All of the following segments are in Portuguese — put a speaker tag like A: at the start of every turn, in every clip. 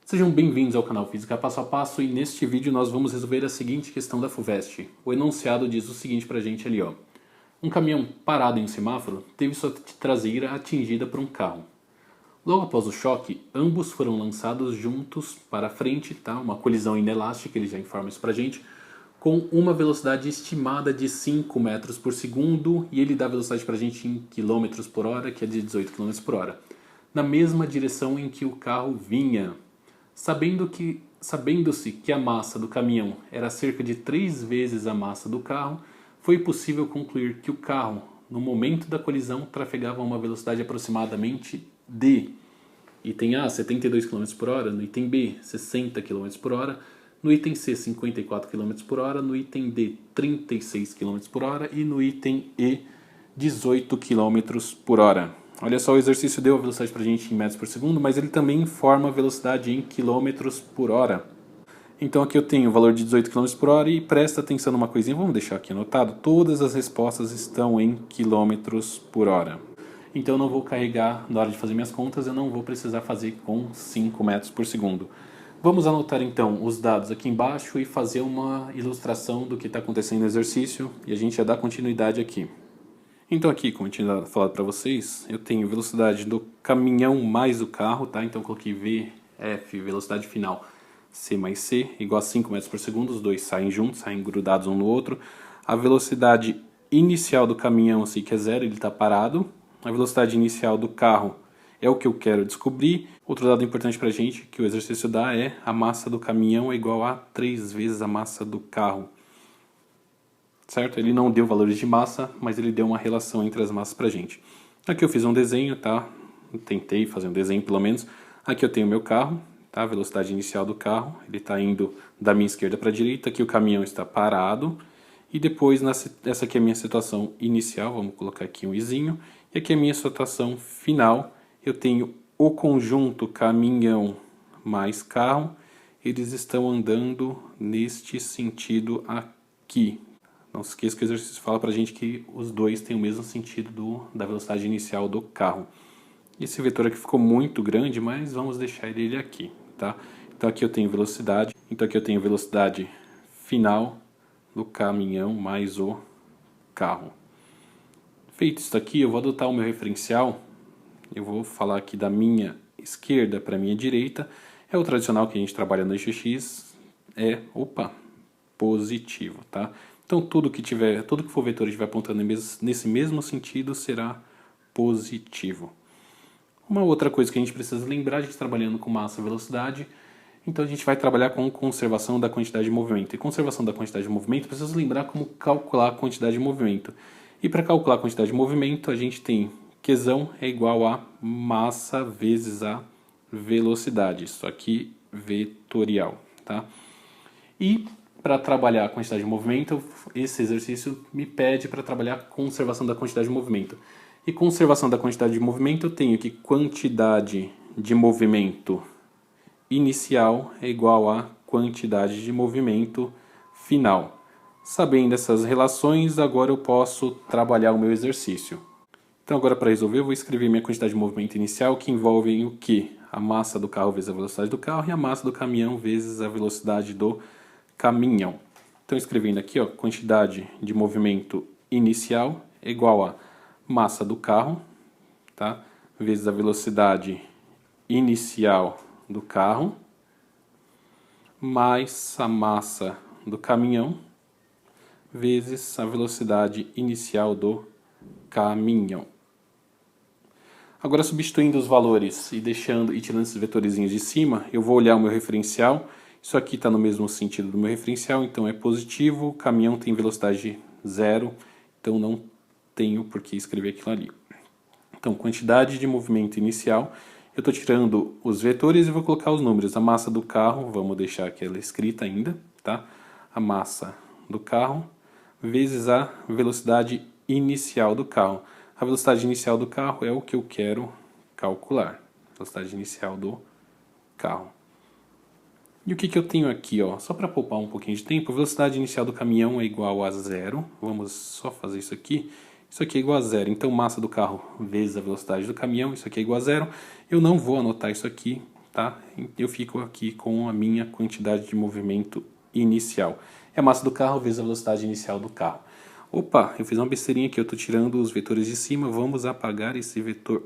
A: Sejam bem-vindos ao canal Física Passo a Passo e neste vídeo nós vamos resolver a seguinte questão da FUVEST. O enunciado diz o seguinte pra gente ali, ó. Um caminhão parado em um semáforo teve sua traseira atingida por um carro. Logo após o choque, ambos foram lançados juntos para a frente, tá? Uma colisão inelástica, ele já informa isso pra gente, com uma velocidade estimada de 5 metros por segundo e ele dá a velocidade pra gente em quilômetros por hora, que é de 18 km por hora, na mesma direção em que o carro vinha. Sabendo-se que a massa do caminhão era cerca de 3 vezes a massa do carro, foi possível concluir que o carro, no momento da colisão, trafegava a uma velocidade aproximadamente de item A, 72 km por hora, no item B, 60 km por hora, no item C, 54 km por hora, no item D, 36 km por hora e no item E, 18 km por hora. Olha só, o exercício deu a velocidade pra gente em metros por segundo, mas ele também informa a velocidade em quilômetros por hora. Então aqui eu tenho o valor de 18 km por hora e presta atenção numa coisinha, vamos deixar aqui anotado, todas as respostas estão em quilômetros por hora. Então eu não vou carregar, na hora de fazer minhas contas, eu não vou precisar fazer com 5 metros por segundo. Vamos anotar então os dados aqui embaixo e fazer uma ilustração do que está acontecendo no exercício e a gente já dá continuidade aqui. Então aqui, como eu tinha falado para vocês, eu tenho velocidade do caminhão mais o carro, tá? Então eu coloquei VF, velocidade final, C mais C, igual a 5 metros por segundo, os dois saem juntos, saem grudados um no outro. A velocidade inicial do caminhão, assim, que é zero, ele está parado. A velocidade inicial do carro é o que eu quero descobrir. Outro dado importante para a gente, que o exercício dá, é a massa do caminhão é igual a 3 vezes a massa do carro. Certo? Ele não deu valores de massa, mas ele deu uma relação entre as massas pra gente. Aqui eu fiz um desenho, tá? Tentei fazer um desenho pelo menos. Aqui eu tenho o meu carro, tá? A velocidade inicial do carro, ele está indo da minha esquerda para a direita. Aqui o caminhão está parado. E depois, essa aqui é a minha situação inicial, vamos colocar aqui um izinho. E aqui é a minha situação final. Eu tenho o conjunto caminhão mais carro. Eles estão andando neste sentido aqui. Não se esqueça que o exercício fala pra gente que os dois têm o mesmo sentido da velocidade inicial do carro. Esse vetor aqui ficou muito grande, mas vamos deixar ele aqui, tá? Então aqui eu tenho velocidade, final do caminhão mais o carro. Feito isso aqui, eu vou adotar o meu referencial, eu vou falar aqui da minha esquerda para a minha direita, é o tradicional que a gente trabalha no eixo X, positivo, tá? Então tudo que for vetor e estiver apontando nesse mesmo sentido será positivo. Uma outra coisa que a gente precisa lembrar, a gente trabalhando com massa e velocidade, então a gente vai trabalhar com conservação da quantidade de movimento. E conservação da quantidade de movimento, precisa lembrar como calcular a quantidade de movimento. E para calcular a quantidade de movimento, a gente tem Qzão é igual a massa vezes a velocidade. Isso aqui vetorial, tá? E para trabalhar a quantidade de movimento, esse exercício me pede para trabalhar a conservação da quantidade de movimento. E conservação da quantidade de movimento, eu tenho que quantidade de movimento inicial é igual a quantidade de movimento final. Sabendo essas relações, agora eu posso trabalhar o meu exercício. Então agora para resolver eu vou escrever minha quantidade de movimento inicial, que envolve o quê? A massa do carro vezes a velocidade do carro e a massa do caminhão vezes a velocidade do caminhão. Então escrevendo aqui, ó, quantidade de movimento inicial é igual a massa do carro, tá? Vezes a velocidade inicial do carro, mais a massa do caminhão, vezes a velocidade inicial do caminhão. Agora substituindo os valores e tirando esses vetorizinhos de cima, eu vou olhar o meu referencial. Isso aqui está no mesmo sentido do meu referencial, então é positivo, o caminhão tem velocidade zero, então não tenho por que escrever aquilo ali. Então, quantidade de movimento inicial, eu estou tirando os vetores e vou colocar os números. A massa do carro, vamos deixar aquela escrita ainda, tá? A massa do carro vezes a velocidade inicial do carro. A velocidade inicial do carro é o que eu quero calcular. Velocidade inicial do carro. E o que eu tenho aqui, ó? Só para poupar um pouquinho de tempo, a velocidade inicial do caminhão é igual a zero. Vamos só fazer isso aqui. Isso aqui é igual a zero. Então, massa do carro vezes a velocidade do caminhão, isso aqui é igual a zero. Eu não vou anotar isso aqui, tá? Eu fico aqui com a minha quantidade de movimento inicial. É a massa do carro vezes a velocidade inicial do carro. Opa, eu fiz uma besteirinha aqui, eu estou tirando os vetores de cima, vamos apagar esse vetor.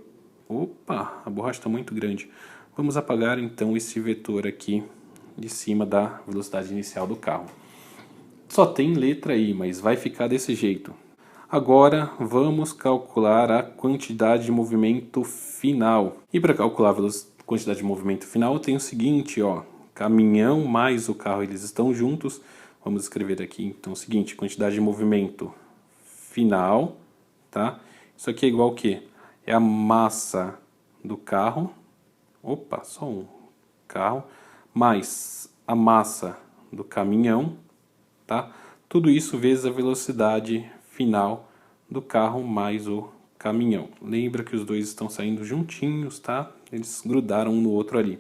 A: Opa, a borracha está muito grande. Vamos apagar então esse vetor aqui de cima da velocidade inicial do carro. Só tem letra aí, mas vai ficar desse jeito. Agora vamos calcular a quantidade de movimento final. E para calcular a quantidade de movimento final, eu tenho o seguinte, ó, caminhão mais o carro, eles estão juntos. Vamos escrever aqui então o seguinte, quantidade de movimento final, tá? Isso aqui é igual ao quê? É a massa do carro, opa, só um carro, mais a massa do caminhão, tá? Tudo isso vezes a velocidade final do carro mais o caminhão. Lembra que os dois estão saindo juntinhos, tá? Eles grudaram um no outro ali.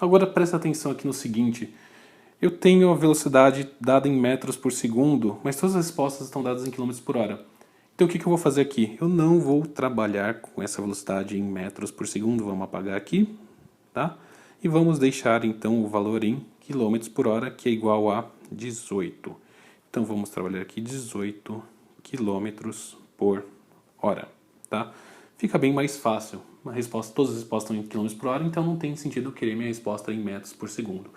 A: Agora presta atenção aqui no seguinte, eu tenho a velocidade dada em metros por segundo, mas todas as respostas estão dadas em quilômetros por hora. Então o que eu vou fazer aqui? Eu não vou trabalhar com essa velocidade em metros por segundo, vamos apagar aqui, tá? E vamos deixar então o valor em quilômetros por hora, que é igual a 18. Então vamos trabalhar aqui 18 quilômetros por hora, tá? Fica bem mais fácil. Uma resposta, todas as respostas estão em quilômetros por hora, então não tem sentido eu querer minha resposta em metros por segundo.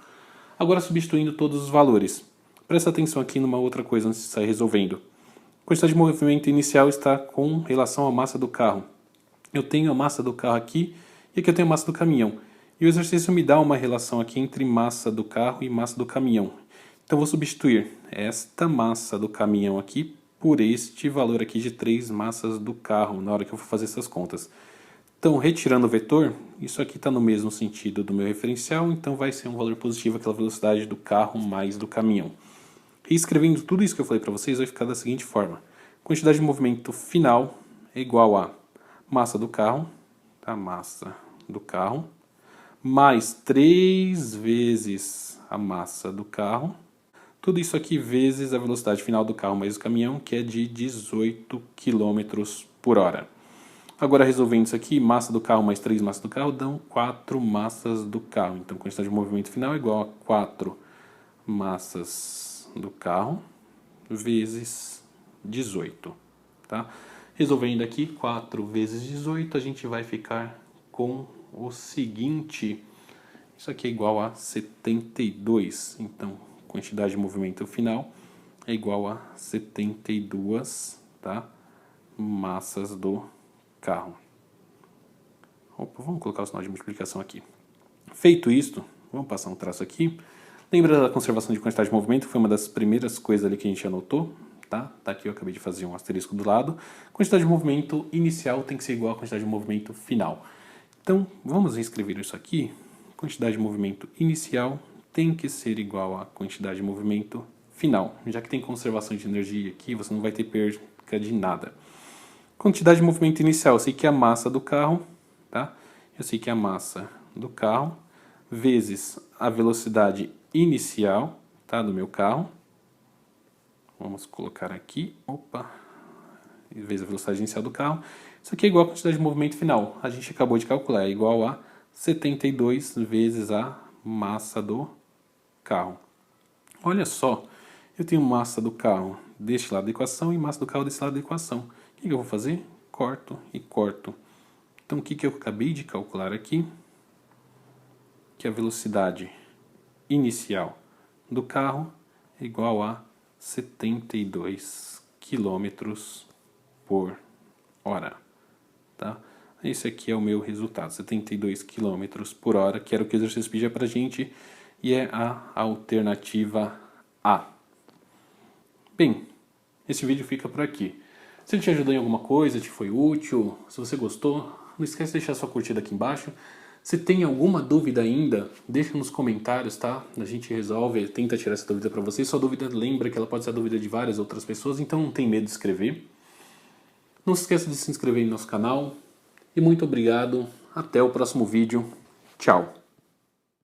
A: Agora substituindo todos os valores. Presta atenção aqui numa outra coisa antes de sair resolvendo. A quantidade de movimento inicial está com relação à massa do carro. Eu tenho a massa do carro aqui e aqui eu tenho a massa do caminhão. E o exercício me dá uma relação aqui entre massa do carro e massa do caminhão. Então eu vou substituir esta massa do caminhão aqui por este valor aqui de 3 massas do carro na hora que eu for fazer essas contas. Então, retirando o vetor, isso aqui está no mesmo sentido do meu referencial, então vai ser um valor positivo aquela velocidade do carro mais do caminhão. E escrevendo tudo isso que eu falei para vocês, vai ficar da seguinte forma. Quantidade de movimento final é igual a massa do carro, tá? Massa do carro, mais 3 vezes a massa do carro. Tudo isso aqui vezes a velocidade final do carro mais do caminhão, que é de 18 km por hora. Agora, resolvendo isso aqui, massa do carro mais 3 massas do carro dão 4 massas do carro. Então, a quantidade de movimento final é igual a 4 massas do carro vezes 18. Tá? Resolvendo aqui, 4 vezes 18, a gente vai ficar com o seguinte. Isso aqui é igual a 72. Então, quantidade de movimento final é igual a 72, tá? Massas do carro. Opa, vamos colocar o sinal de multiplicação aqui. Feito isto, vamos passar um traço aqui. Lembra da conservação de quantidade de movimento? Foi uma das primeiras coisas ali que a gente anotou. Tá aqui, eu acabei de fazer um asterisco do lado. Quantidade de movimento inicial tem que ser igual à quantidade de movimento final. Então, vamos reescrever isso aqui. Quantidade de movimento inicial tem que ser igual à quantidade de movimento final. Já que tem conservação de energia aqui, você não vai ter perda de nada. Quantidade de movimento inicial, eu sei que é a massa do carro, tá? Eu sei que é a massa do carro vezes a velocidade inicial, tá, do meu carro. Vamos colocar aqui, opa, vezes a velocidade inicial do carro. Isso aqui é igual a quantidade de movimento final. A gente acabou de calcular, é igual a 72 vezes a massa do carro. Olha só, eu tenho massa do carro deste lado da equação e massa do carro desse lado da equação. O que eu vou fazer? Corto e corto. Então, o que eu acabei de calcular aqui? Que a velocidade inicial do carro é igual a 72 km por hora. Tá? Esse aqui é o meu resultado, 72 km por hora, que era o que o exercício pedia para a gente, e é a alternativa A. Bem, esse vídeo fica por aqui. Se ele te ajudou em alguma coisa, te foi útil, se você gostou, não esquece de deixar sua curtida aqui embaixo. Se tem alguma dúvida ainda, deixa nos comentários, tá? A gente resolve, tenta tirar essa dúvida para vocês. Sua dúvida, lembra que ela pode ser a dúvida de várias outras pessoas, então não tem medo de escrever. Não se esqueça de se inscrever em nosso canal. E muito obrigado. Até o próximo vídeo. Tchau.